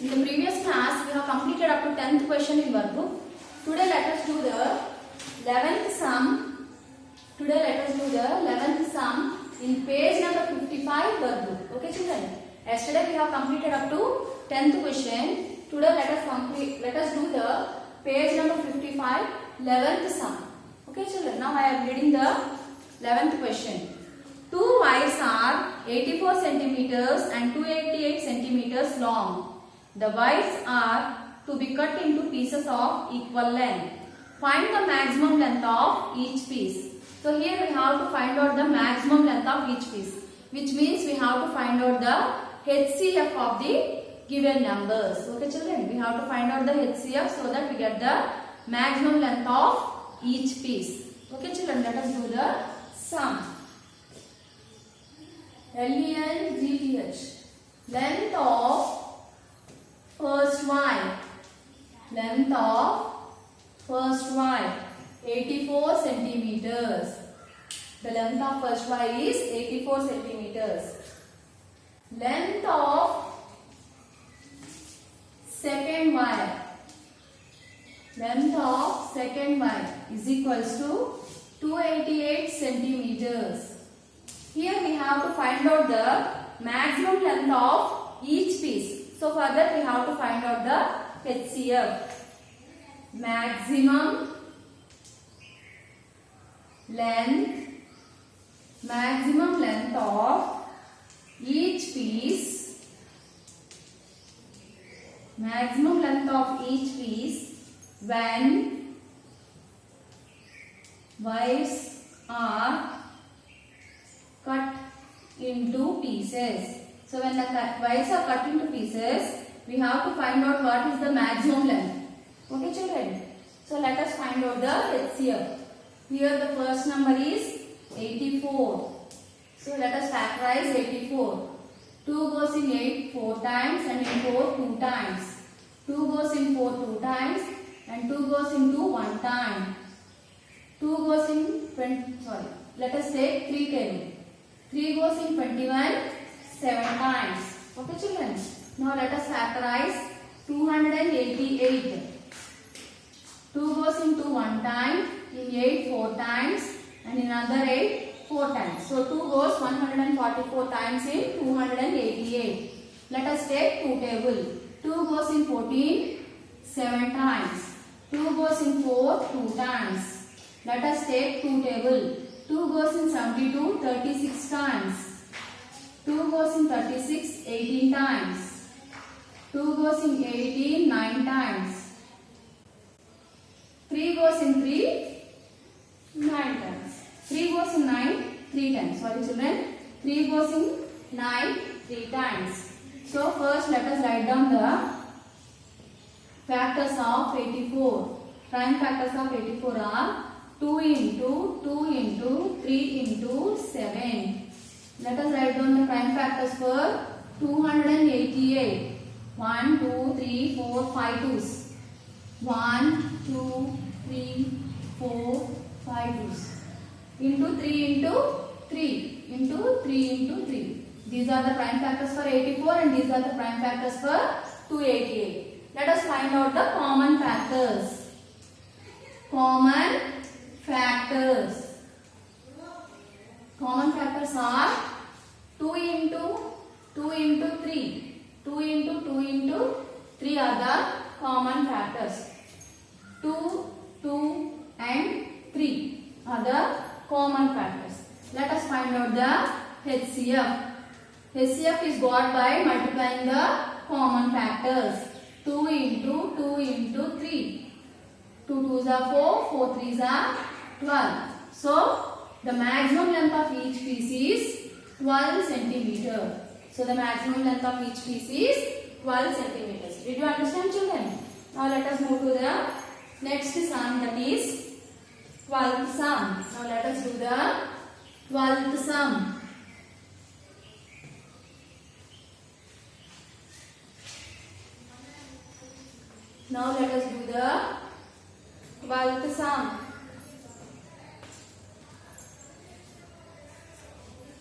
In the previous class, we have completed up to 10th question in workbook. Today, let us do the 11th sum. Today, let us do the 11th sum in page number 55 workbook. Okay, children. Yesterday, we have completed up to 10th question. Today, let us do the page number 55, 11th sum. Okay, children. Now, I am reading the 11th question. Two wires are 84 centimeters and 288 centimeters long. The wires are to be cut into pieces of equal length. Find the maximum length of each piece. So here we have to find out the maximum length of each piece, which means we have to find out the HCF of the given numbers. Okay children, we have to find out the HCF so that we get the maximum length of each piece. Okay children, let us do the sum. LENGTH, length of first wire, length of first wire 84 centimeters. The length of first wire is 84 centimeters. Length of second wire, length of second wire is equals to 288 centimeters. Here we have to find out the maximum length of each piece. So further we have to find out the HCF. Maximum length of each piece, maximum length of each piece when wires are cut into pieces. So when the wires are cut into pieces, we have to find out what is the maximum length. Okay children, so let us find out the HCF. Here the first number is 84. So let us factorize 84. 2 goes in 8 4 times and in 4 2 times. 2 goes in 4 2 times and 2 goes into 1 time. 2 goes in 20, let us take 3 table. 3 goes in 21 7 times. Okay children. Now let us factorize 288. 2 goes into 1 time, in 8 4 times and in another 8 4 times. So 2 goes 144 times in 288. Let us take 2 table. 2 goes in 14 7 times. 2 goes in 4 2 times. Let us take 2 table. 2 goes in 72 36 times. 2 goes in 36 18 times. 2 goes in 18 9 times. 3 goes in 3 9 times. 3 goes in 9 3 times. Sorry children. 3 goes in 9 3 times. So first let us write down the factors of 84. Prime factors of 84 are 2 into 2 into 3 into 7. Let us write down the prime factors for 288. 1, 2, 3, 4, 5 twos. 1, 2, 3, 4, 5 twos. Into 3 into 3. Into 3 into 3. These are the prime factors for 84 and these are the prime factors for 288. Let us find out the common factors. Common factors. Common factors are 2 into 2 into 3. 2 into 2 into 3 are the common factors. 2, 2 and 3 are the common factors. Let us find out the HCF. HCF is got by multiplying the common factors. 2 into 2 into 3. 2 2s are 4, 4 3s are 12. So, the maximum length of each piece is 12 centimeter. So, the maximum length of each piece is 12 centimeters. Did you understand children? Now, let us move to the next sum, that is 12th sum. Now, let us do the 12th sum. Now, let us do the 12th sum.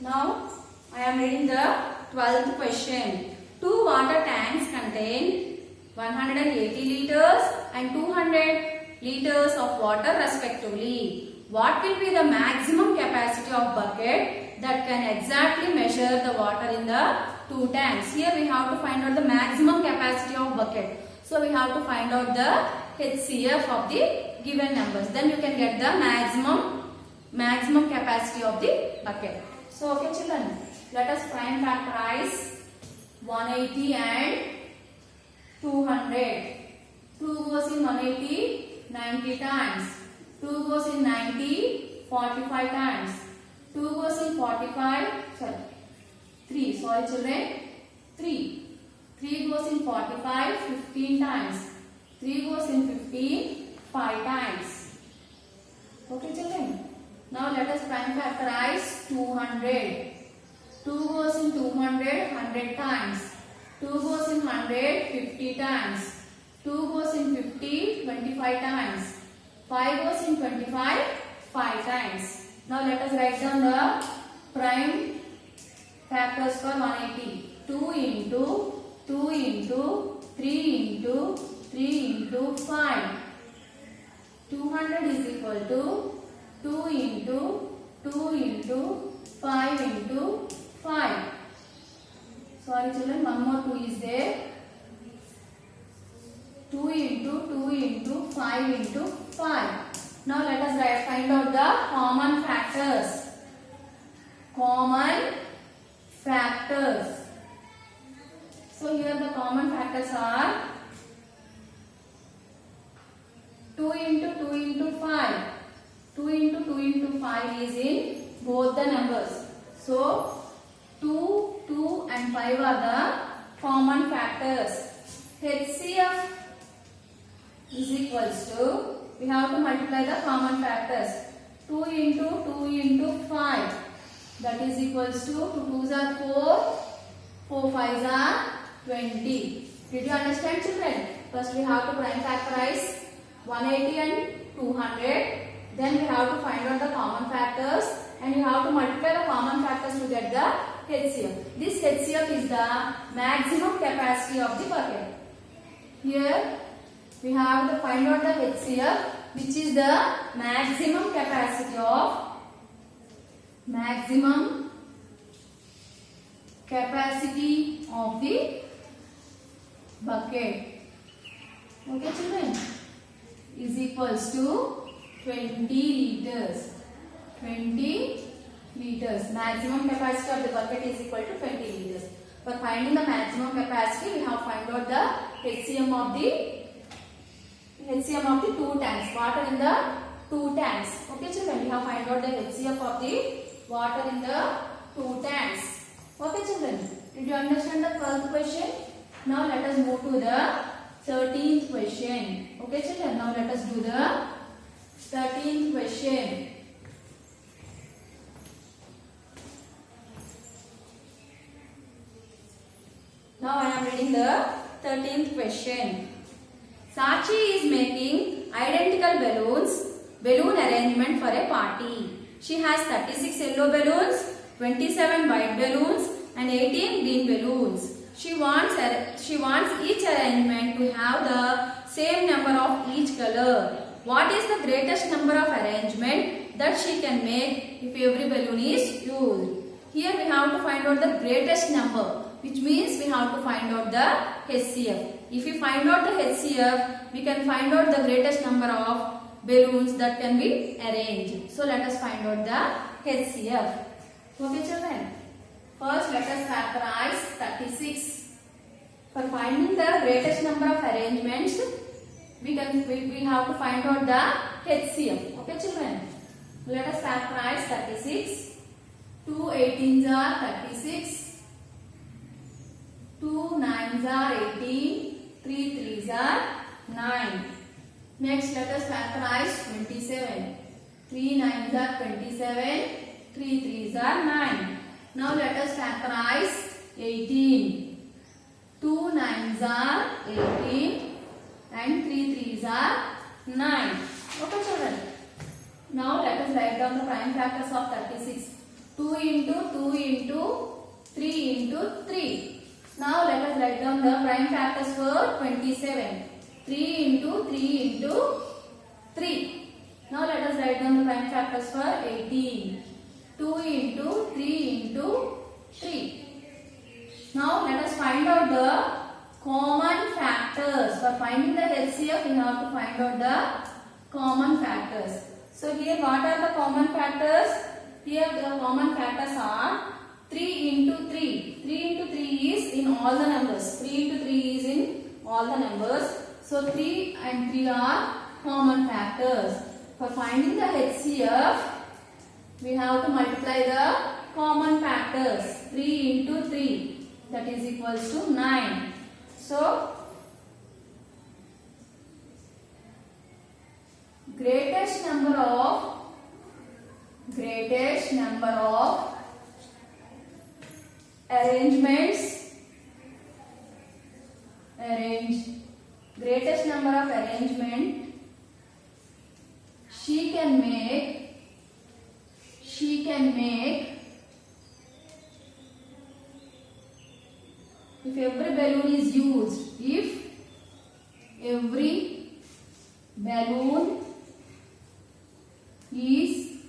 Now, I am reading the 12th question. Two water tanks contain 180 liters and 200 liters of water respectively. What will be the maximum capacity of bucket that can exactly measure the water in the two tanks? Here we have to find out the maximum capacity of bucket. So we have to find out the HCF of the given numbers. Then you can get the maximum capacity of the bucket. So okay children, let us prime factorize 180 and 200. 2 goes in 180 90 times. 2 goes in 90 45 times. 2 goes in 45 3 sorry children 3 goes in 45 15 times. 3 goes in 15 5 times. Okay children. Now let us prime factorize 200. 2 goes in 200 100 times. 2 goes in 100 50 times. 2 goes in 50 25 times. 5 goes in 25 5 times. Now let us write down the prime factors for 180. 2 into 2 into 3 into 3 into 5. 200 is equal to 2 into 2 into 5 into 5. Sorry children, one more 2 is there. 2 into 2 into 5 into 5. Now let us find out the common factors. Common factors. So here the common factors are 2 into 2 into 5. 2 into 2 into 5 is in both the numbers. So 2, 2 and 5 are the common factors. HCF is equals to, we have to multiply the common factors. 2 into 2 into 5, that is equals to 2 2s are 4, 4 5s are 20. Did you understand children? First we have to prime factorize 180 and 200. Then we have to find out the common factors and you have to multiply the common factors to get the HCF. This HCF is the maximum capacity of the bucket. Here we have to find out the HCF, which is the maximum capacity of the bucket. Okay children, is equals to 20 liters. 20 liters. Maximum capacity of the bucket is equal to 20 liters. For finding the maximum capacity, we have find out the HCM of the two tanks. Water in the two tanks. Okay children, we have find out the HCF of the water in the two tanks. Okay children, did you understand the 12th question? Now let us move to the 13th question. Okay children, now let us do the 13th question. Now I am reading the 13th question. Sachi is making identical balloon arrangement for a party. She has 36 yellow balloons, 27 white balloons and 18 green balloons. She wants each arrangement to have the same number of each color. What is the greatest number of arrangement that she can make if every balloon is used? Here we have to find out the greatest number, which means we have to find out the HCF. If we find out the HCF, we can find out the greatest number of balloons that can be arranged. So let us find out the HCF. Okay children, first let us factorize 36. For finding the greatest number of arrangements, we have to find out the HCF. Okay children, let us factorize 36. 2 18s are 36. 2 9s are 18. 3 3s are 9. Next let us factorize 27. 3 9s are 27. 3 3s are 9. Now let us factorize 18. 2 9s are 18 and 3 3s are 9. Okay children. Now let us write down the prime factors of 36. 2 into 2 into 3 into 3. Now let us write down the prime factors for 27. 3 into 3 into 3. Now let us write down the prime factors for 18. 2 into 3 into 3. Now let us find out the common factors. For finding the HCF, we have to find out the common factors. So here what are the common factors? Here the common factors are 3 into 3. 3 into 3 is in all the numbers. 3 into 3 is in all the numbers. So 3 and 3 are common factors. For finding the HCF, we have to multiply the common factors. 3 into 3, that is equals to 9. So greatest number of arrangements, greatest number of arrangement she can make if every balloon is used. If every balloon is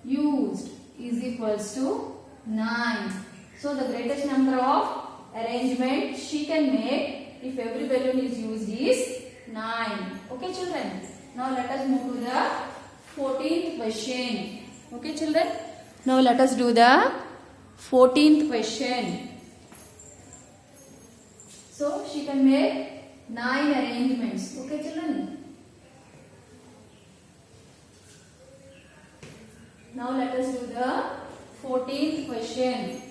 used is equals to 9. So the greatest number of arrangement she can make if every balloon is used is 9. Okay children. Now let us move to the 14th question. Okay children. Now let us do the 14th question. So she can make 9 arrangements. Okay children. Now let us do the 14th question.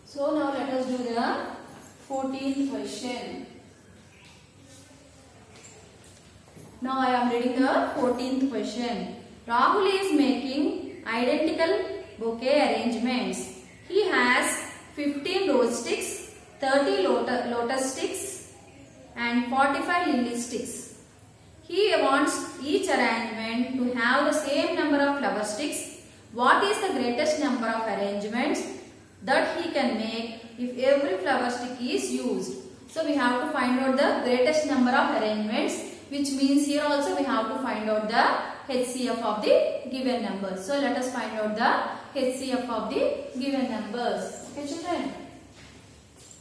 So now let us do the 14th question. Now I am reading the 14th question. Rahul is making identical bouquet arrangements. He has 15 rose sticks, 30 lotus sticks and 45 lily sticks. He wants each arrangement to have the same number of flower sticks. What is the greatest number of arrangements that he can make if every flower stick is used? So we have to find out the greatest number of arrangements, which means here also we have to find out the HCF of the given numbers. So let us find out the HCF of the given numbers. Okay children.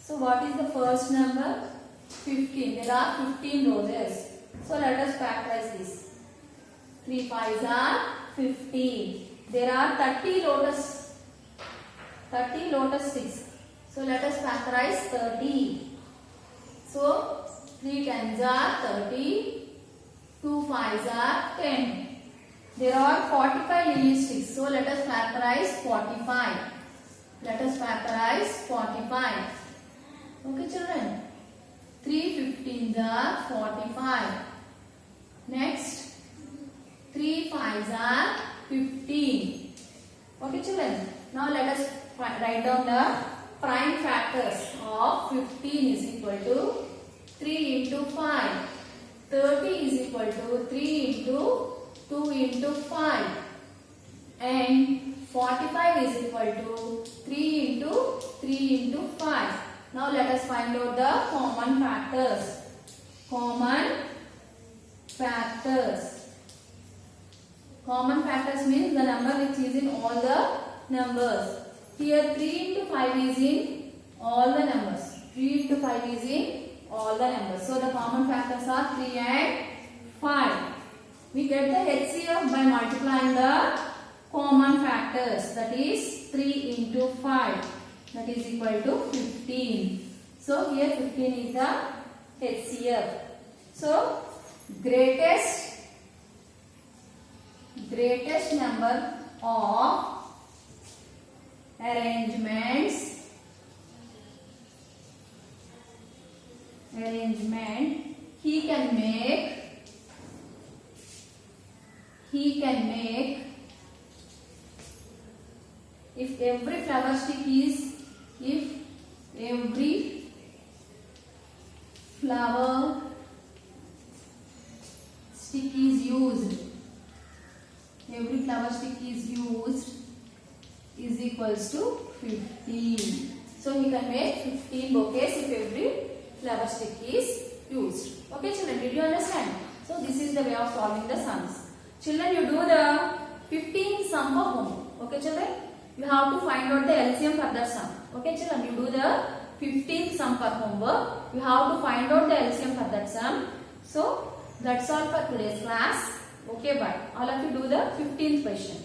So what is the first number? 15. There are 15 roses. So let us factorize this. 3 5s are 15. There are 30 lotus sticks. So let us factorize 30. So 3 10s are 30. 2 5s are 10. There are 45 lily sticks. So let us factorize 45. Let us factorize 45. Okay children. 3 15s are 45. Next 3 5s are 15. Okay children. Now let us write down the prime factors of 15 is equal to 3 into 5. 30 is equal to 3 into 2 into 5. And 45 is equal to 3 into 3 into 5. Now let us find out the common factors. Common factors means the number which is in all the numbers. Here 3 into 5 is in all the numbers. 3 into 5 is in all the numbers. So the common factors are 3 and 5. We get the HCF by multiplying the common factors, that is 3 into 5, that is equal to 15. So here 15 is the HCF. So greatest number of arrangement he can make if every flower stick is stick is used, every flower stick is used is equals to 15. So he can make 15 bouquets if every flower stick is used. Okay children, did you understand? So this is the way of solving the sums. Children, you do the 15 sum for home. Okay children, you have to find out the LCM for that sum. Okay children, you do the 15 sum for homework. You have to find out the LCM for that sum. So that's all for today's class. Okay, bye. All of you do the 15th question.